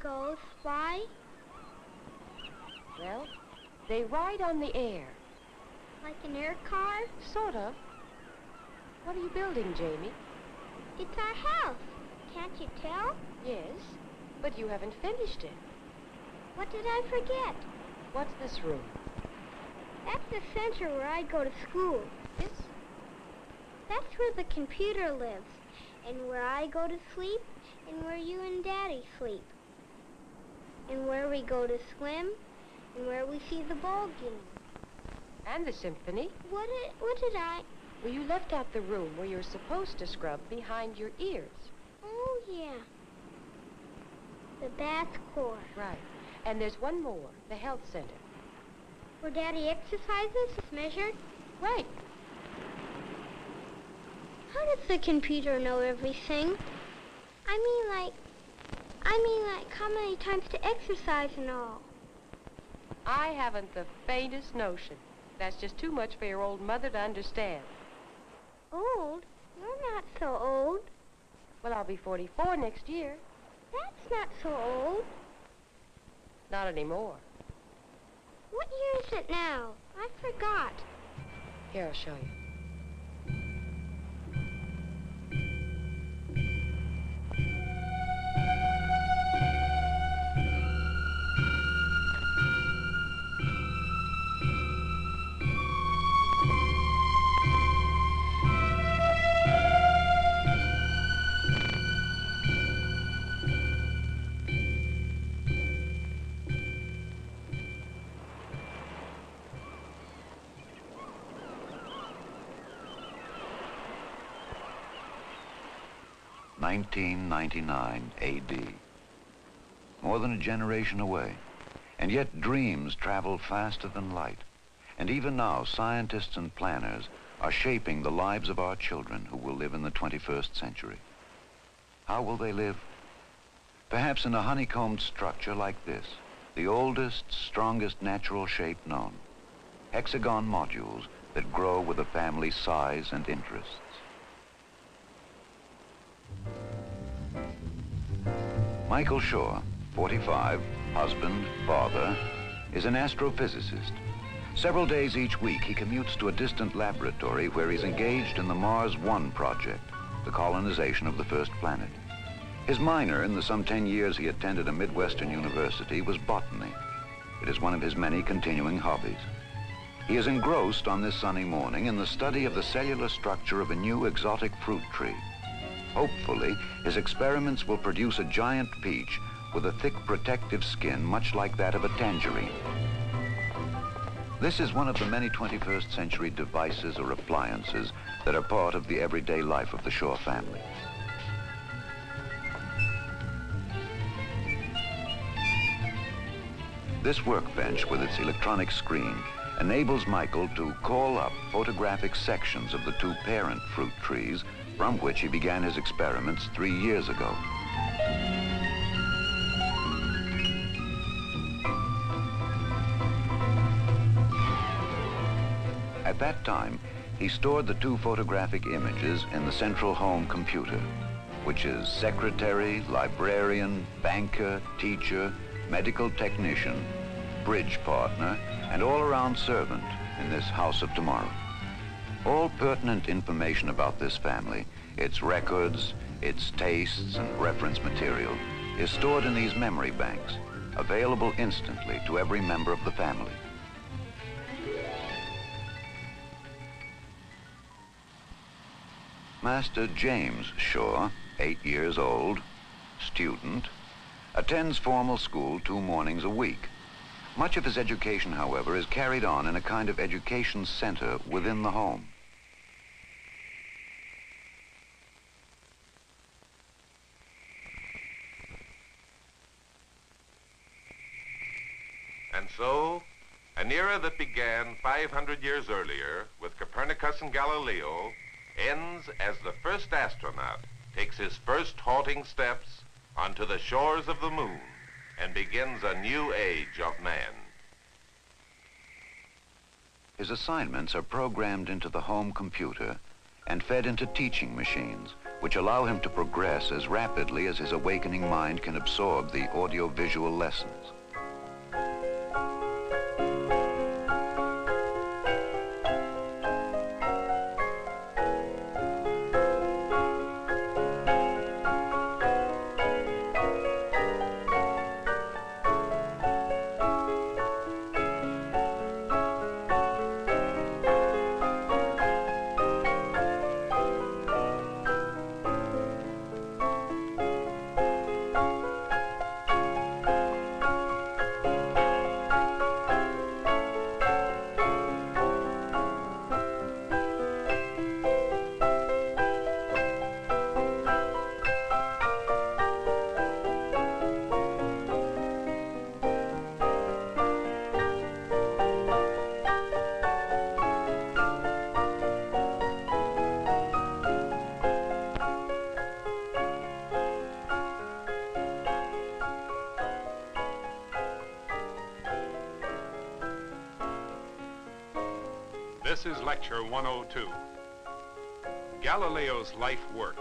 ghosts. Why? Well, they ride on the air. Like an air car? Sort of. What are you building, Jamie? It's our house. Can't you tell? Yes, but you haven't finished it. What did I forget? What's this room? That's the center where I go to school. Yes? That's where the computer lives, and where I go to sleep, and where you and Daddy sleep. And where we go to swim, and where we see the ball game. And the symphony. What did I... Well, you left out the room where you're supposed to scrub behind your ears. Oh, yeah. The bath court. Right. And there's one more, the health center. Where Daddy exercises is measured? Right. How does the computer know everything? I mean like how many times to exercise and all. I haven't the faintest notion. That's just too much for your old mother to understand. Old? You're not so old. Well, I'll be 44 next year. That's not so old. Not anymore. What year is it now? I forgot. Here, I'll show you. $1999 AD. More than a generation away, and yet dreams travel faster than light. And even now, scientists and planners are shaping the lives of our children who will live in the 21st century. How will they live? Perhaps in a honeycombed structure like this, the oldest, strongest natural shape known. Hexagon modules that grow with a family's size and interests. Michael Shaw, 45, husband, father, is an astrophysicist. Several days each week, he commutes to a distant laboratory where he's engaged in the Mars One project, the colonization of the first planet. His minor in the some 10 years he attended a Midwestern university was botany. It is one of his many continuing hobbies. He is engrossed on this sunny morning in the study of the cellular structure of a new exotic fruit tree. Hopefully, his experiments will produce a giant peach with a thick protective skin much like that of a tangerine. This is one of the many 21st century devices or appliances that are part of the everyday life of the Shaw family. This workbench with its electronic screen enables Michael to call up photographic sections of the two parent fruit trees from which he began his experiments 3 years ago. At that time, he stored the two photographic images in the central home computer, which is secretary, librarian, banker, teacher, medical technician, bridge partner, and all-around servant in this house of tomorrow. All pertinent information about this family, its records, its tastes and reference material, is stored in these memory banks, available instantly to every member of the family. Master James Shaw, 8 years old, student, attends formal school 2 mornings a week. Much of his education, however, is carried on in a kind of education center within the home. And so, an era that began 500 years earlier with Copernicus and Galileo ends as the first astronaut takes his first halting steps onto the shores of the moon and begins a new age of man. His assignments are programmed into the home computer and fed into teaching machines, which allow him to progress as rapidly as his awakening mind can absorb the audio-visual lessons. This is Lecture 102. Galileo's life work,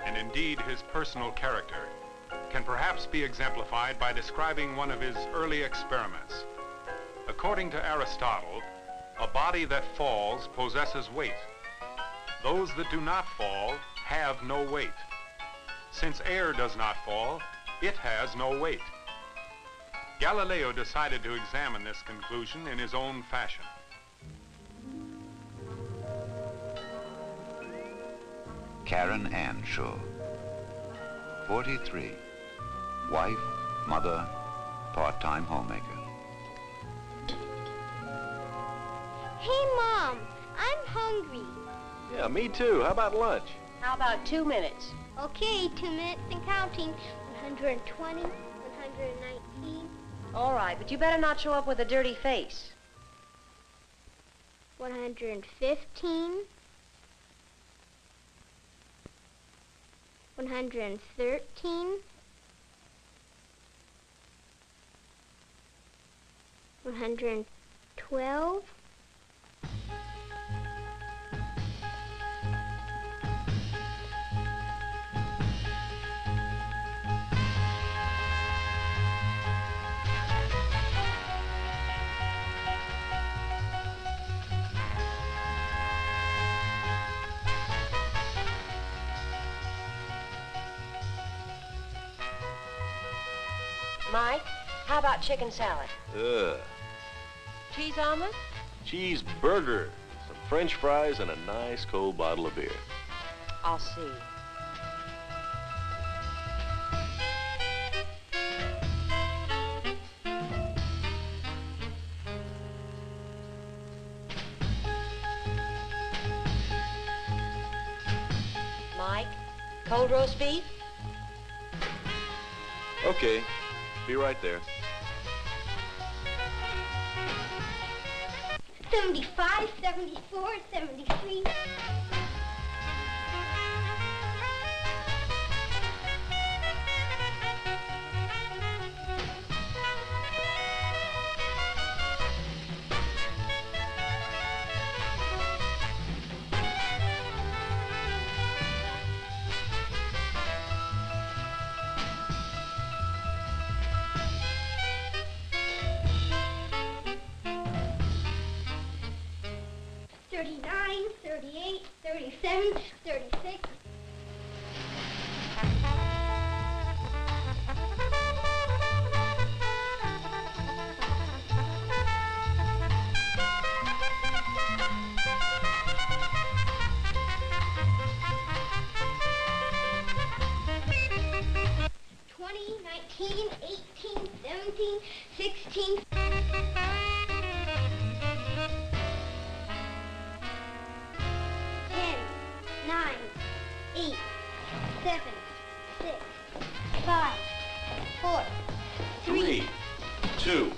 and indeed his personal character, can perhaps be exemplified by describing one of his early experiments. According to Aristotle, a body that falls possesses weight. Those that do not fall have no weight. Since air does not fall, it has no weight. Galileo decided to examine this conclusion in his own fashion. Karen Ann Shaw, 43, wife, mother, part-time homemaker. Hey, Mom, I'm hungry. Yeah, me too. How about lunch? How about 2 minutes? Okay, 2 minutes and counting. 120, 119. All right, but you better not show up with a dirty face. 115. 113. 112. Mike, how about chicken salad? Cheese omelet? Cheeseburger, some French fries, and a nice cold bottle of beer. I'll see. Mike, cold roast beef? Okay, be right there. 75, 74, 73. $39, $38, $37, $36. $20, $19, $18, $17, $16. 9, 8, 7, 6, 5, 4, 3, 2,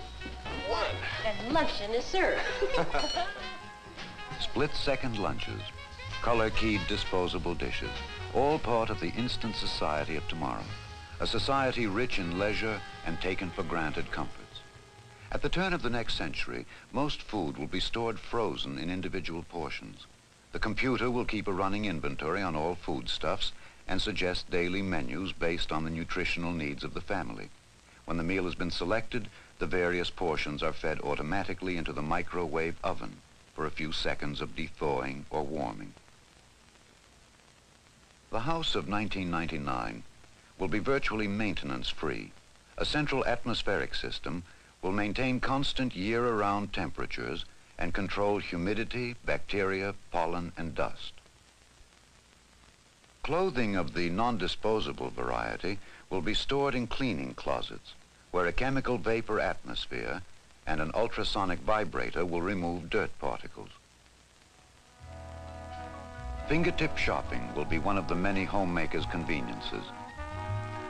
1. And luncheon is served. Split-second lunches, color-keyed disposable dishes, all part of the instant society of tomorrow, a society rich in leisure and taken for granted comforts. At the turn of the next century, most food will be stored frozen in individual portions. The computer will keep a running inventory on all foodstuffs, and suggest daily menus based on the nutritional needs of the family. When the meal has been selected, the various portions are fed automatically into the microwave oven for a few seconds of thawing or warming. The house of 1999 will be virtually maintenance-free. A central atmospheric system will maintain constant year-round temperatures and control humidity, bacteria, pollen, and dust. Clothing of the non-disposable variety will be stored in cleaning closets, where a chemical vapor atmosphere and an ultrasonic vibrator will remove dirt particles. Fingertip shopping will be one of the many homemakers' conveniences.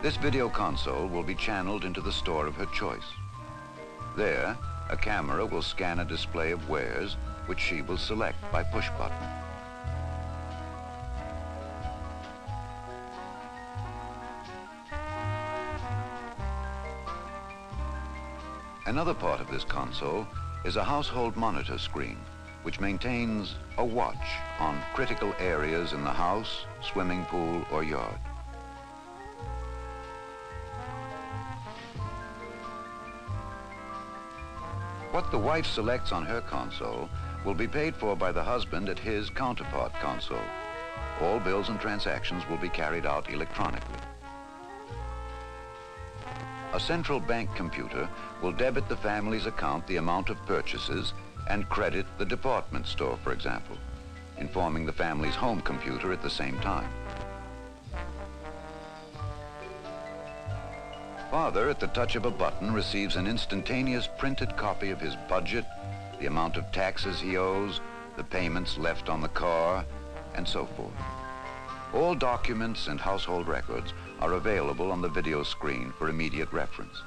This video console will be channeled into the store of her choice. There, a camera will scan a display of wares, which she will select by push button. Another part of this console is a household monitor screen, which maintains a watch on critical areas in the house, swimming pool, or yard. What the wife selects on her console will be paid for by the husband at his counterpart console. All bills and transactions will be carried out electronically. A central bank computer will debit the family's account the amount of purchases and credit the department store, for example, informing the family's home computer at the same time. Father, at the touch of a button, receives an instantaneous printed copy of his budget, the amount of taxes he owes, the payments left on the car, and so forth. All documents and household records are available on the video screen for immediate reference.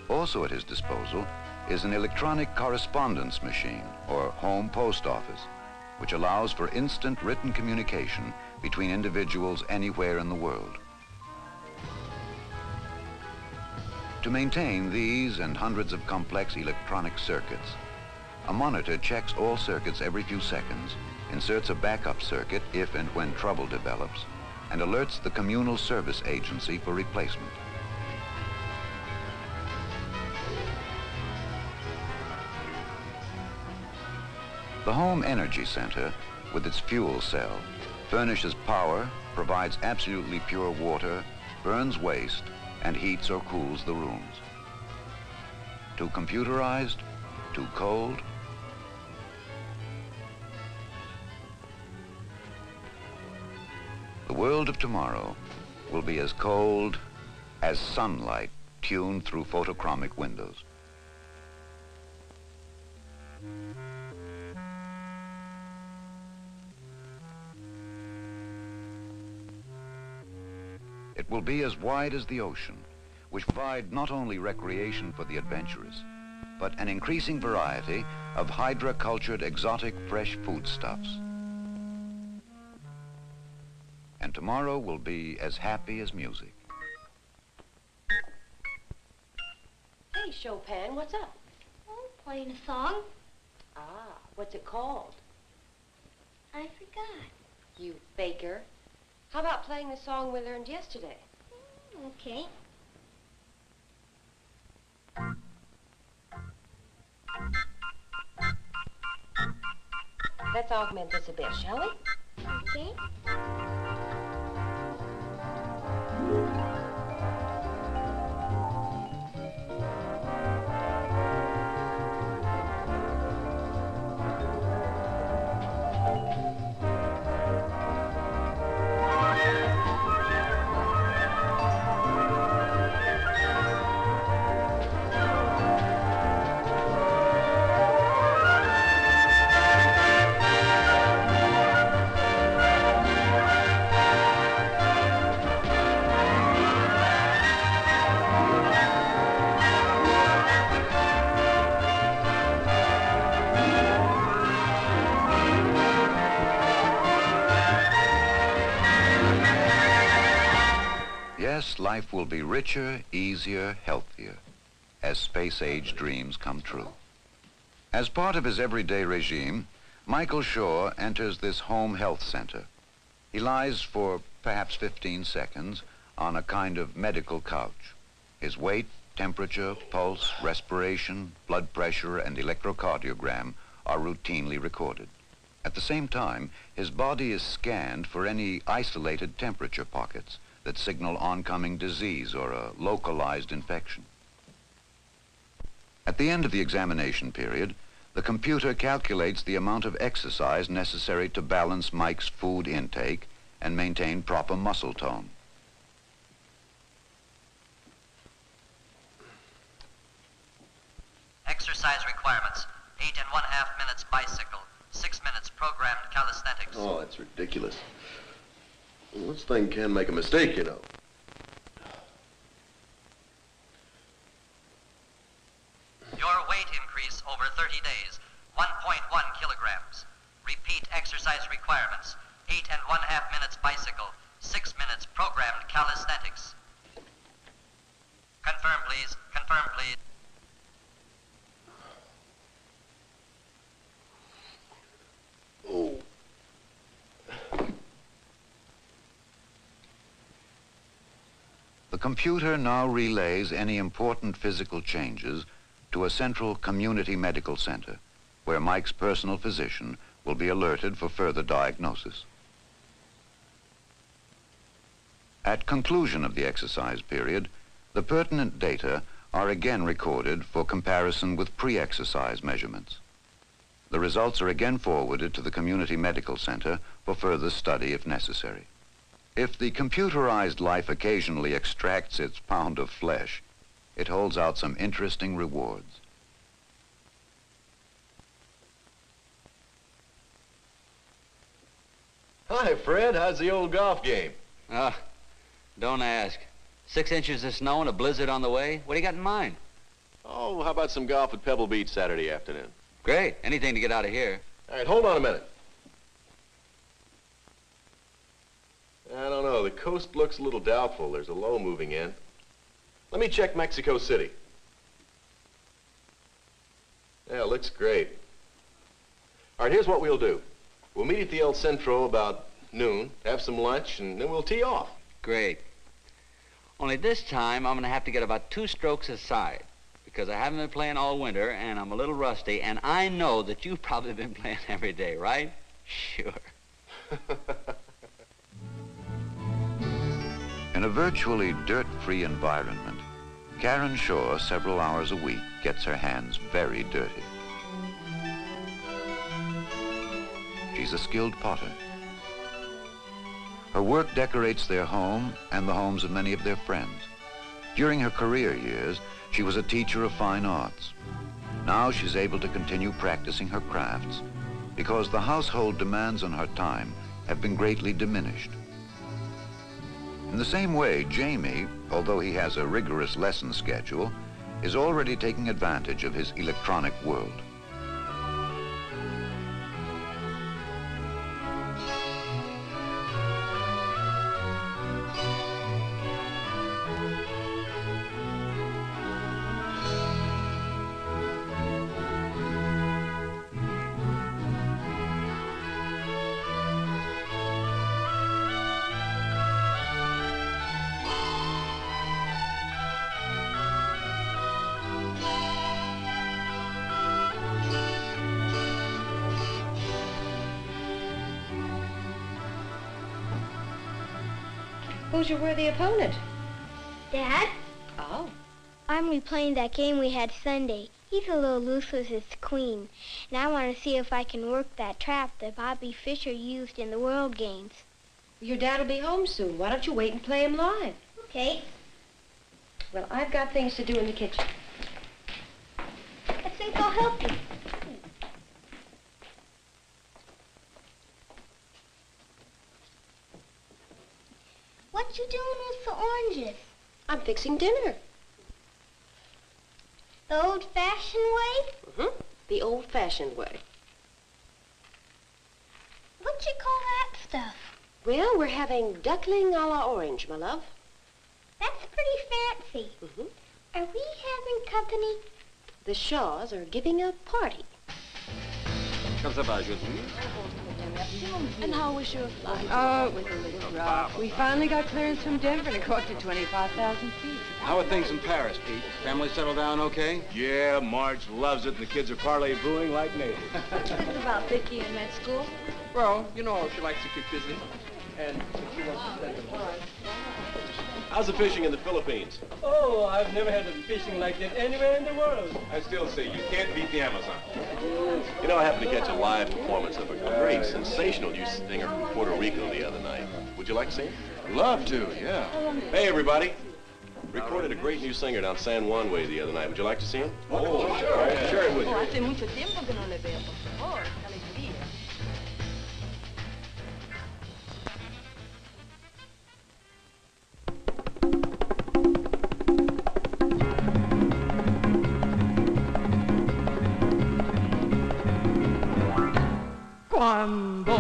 Also at his disposal is an electronic correspondence machine, or home post office, which allows for instant written communication between individuals anywhere in the world. To maintain these and hundreds of complex electronic circuits, a monitor checks all circuits every few seconds, inserts a backup circuit if and when trouble develops, and alerts the communal service agency for replacement. The Home Energy Center, with its fuel cell, furnishes power, provides absolutely pure water, burns waste, and heats or cools the rooms. Too computerized? Too cold? The world of tomorrow will be as cold as sunlight tuned through photochromic windows. It will be as wide as the ocean, which provide not only recreation for the adventurous, but an increasing variety of hydra-cultured exotic fresh foodstuffs. And tomorrow will be as happy as music. Hey, Chopin, what's up? Oh, playing a song. Ah, what's it called? I forgot. You faker. How about playing the song we learned yesterday? Okay. Let's augment this a bit, shall we? Okay. Yes, life will be richer, easier, healthier, as space-age dreams come true. As part of his everyday regime, Michael Shaw enters this home health center. He lies for perhaps 15 seconds on a kind of medical couch. His weight, temperature, pulse, respiration, blood pressure, and electrocardiogram are routinely recorded. At the same time, his body is scanned for any isolated temperature pockets that signal oncoming disease or a localized infection. At the end of the examination period, the computer calculates the amount of exercise necessary to balance Mike's food intake and maintain proper muscle tone. Exercise requirements: 8½ minutes bicycle, 6 minutes programmed calisthenics. Oh, that's ridiculous. Well, this thing can make a mistake, you know. Your weight increase over 30 days, 1.1 kilograms. Repeat exercise requirements: 8½ minutes bicycle, 6 minutes programmed calisthenics. Confirm, please. Confirm, please. Oh. The computer now relays any important physical changes to a central community medical center, where Mike's personal physician will be alerted for further diagnosis. At conclusion of the exercise period, the pertinent data are again recorded for comparison with pre-exercise measurements. The results are again forwarded to the community medical center for further study if necessary. If the computerized life occasionally extracts its pound of flesh, it holds out some interesting rewards. Hi, Fred. How's the old golf game? Don't ask. 6 inches of snow and a blizzard on the way. What do you got in mind? Oh, how about some golf at Pebble Beach Saturday afternoon? Great. Anything to get out of here. All right, hold on a minute. I don't know. The coast looks a little doubtful. There's a low moving in. Let me check Mexico City. Yeah, it looks great. All right, here's what we'll do. We'll meet at the El Centro about noon, have some lunch, and then we'll tee off. Great. Only this time, I'm going to have to get about 2 strokes aside, because I haven't been playing all winter, and I'm a little rusty, and I know that you've probably been playing every day, right? Sure. In a virtually dirt-free environment, Karen Shaw, several hours a week, gets her hands very dirty. She's a skilled potter. Her work decorates their home and the homes of many of their friends. During her career years, she was a teacher of fine arts. Now she's able to continue practicing her crafts because the household demands on her time have been greatly diminished. In the same way, Jamie, although he has a rigorous lesson schedule, is already taking advantage of his electronic world. Who's your worthy opponent? Dad? Oh. I'm replaying that game we had Sunday. He's a little loose with his queen, and I want to see if I can work that trap that Bobby Fischer used in the World Games. Your dad will be home soon. Why don't you wait and play him live? Okay. Well, I've got things to do in the kitchen. I think I'll help you. What you doing with the oranges? I'm fixing dinner. The old-fashioned way? Mm-hmm. The old-fashioned way. What you call that stuff? Well, we're having duckling a la orange, my love. That's pretty fancy. Mm-hmm. Are we having company? The Shaws are giving a party. Comme ça va aujourd'hui? And how was your flight? With a little rough. We finally got clearance from Denver to go up to 25,000 feet. How are things in Paris, Pete? Family settled down okay? Yeah, Marge loves it, and the kids are parley-booing like natives. What's this about Vicky in med school? Well, you know, she likes to keep busy. And she wants to spend the time. How's the fishing in the Philippines? Oh, I've never had fishing like that anywhere in the world. I still say you can't beat the Amazon. You know, I happened to catch a live performance of a great, sensational youth singer from Puerto Rico the other night. Would you like to see him? Love to, yeah. Hey, everybody. Recorded a great new singer down San Juan way the other night. Would you like to see him? Oh, sure. Yeah. Sure, would you? Oh, hace mucho tiempo que no le veo, por favor. Qué alegría. Cuando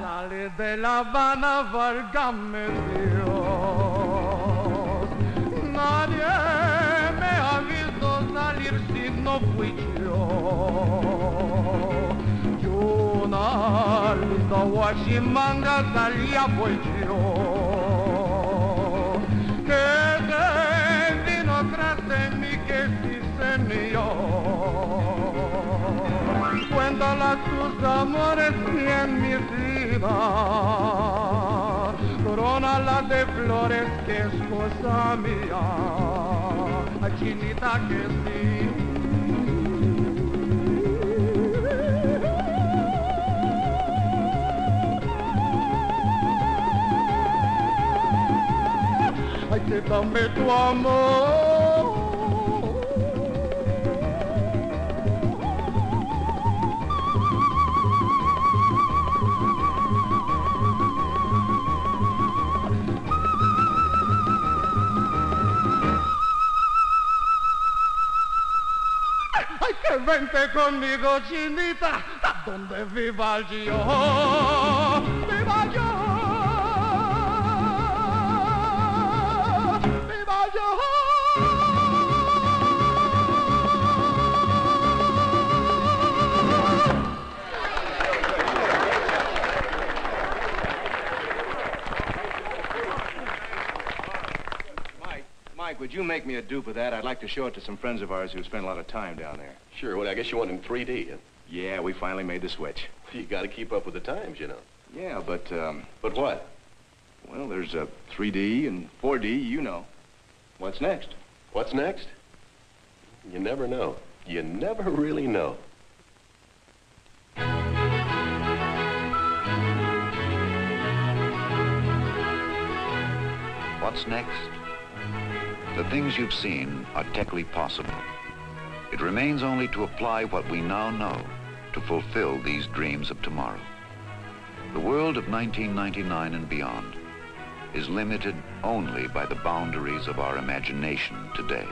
sale de La Habana, válgame Dios, nadie me ha visto salir si no fui yo. Y una linda guachimanga salía fue yo, que se vino tras de mí que sí señor. Cuéntala tus amores y en mi vida, corónala de flores que es cosa mía, ay, chinita que sí. Ay, que dame tu amor. Ay, que vente conmigo, chinita, a donde viva yo, viva yo, viva yo. Mike, would you make me a dupe of that? I'd like to show it to some friends of ours who spend a lot of time down there. Sure. Well, I guess you want it in 3D, huh? Yeah, we finally made the switch. You got to keep up with the times, you know. Yeah, but, But what? well, there's a 3D and 4D, you know. What's next? What's next? You never know. You never really know. What's next? The things you've seen are technically possible. It remains only to apply what we now know to fulfill these dreams of tomorrow. The world of 1999 and beyond is limited only by the boundaries of our imagination today.